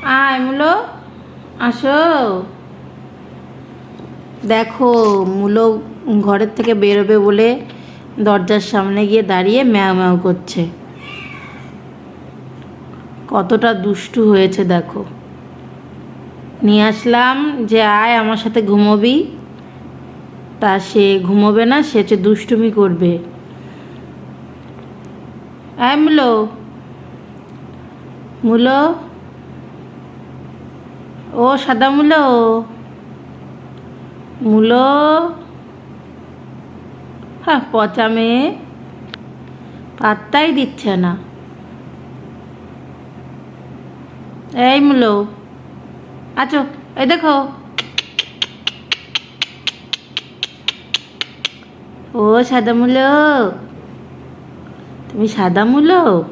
আয় মুলো, আসো। দেখো, মুলো ঘরের থেকে বেরোবে বলে দরজার সামনে গিয়ে দাঁড়িয়ে ম্যাও ম্যাও করছে। কতটা দুষ্টু হয়েছে দেখো। নিয়ে আসলাম যে আয় আমার সাথে ঘুমোবি, তা সে ঘুমোবে না, সে হচ্ছে দুষ্টুমি করবে। আয় মুলো, মুলো, ও সাদা মুলো, মুলো। হ্যাঁ, পচা মেয়ে, পাত্তাই দিচ্ছে না। এই মুলো, আছো, এই দেখো। ও সাদা মুলো, তুমি সাদা মুলো।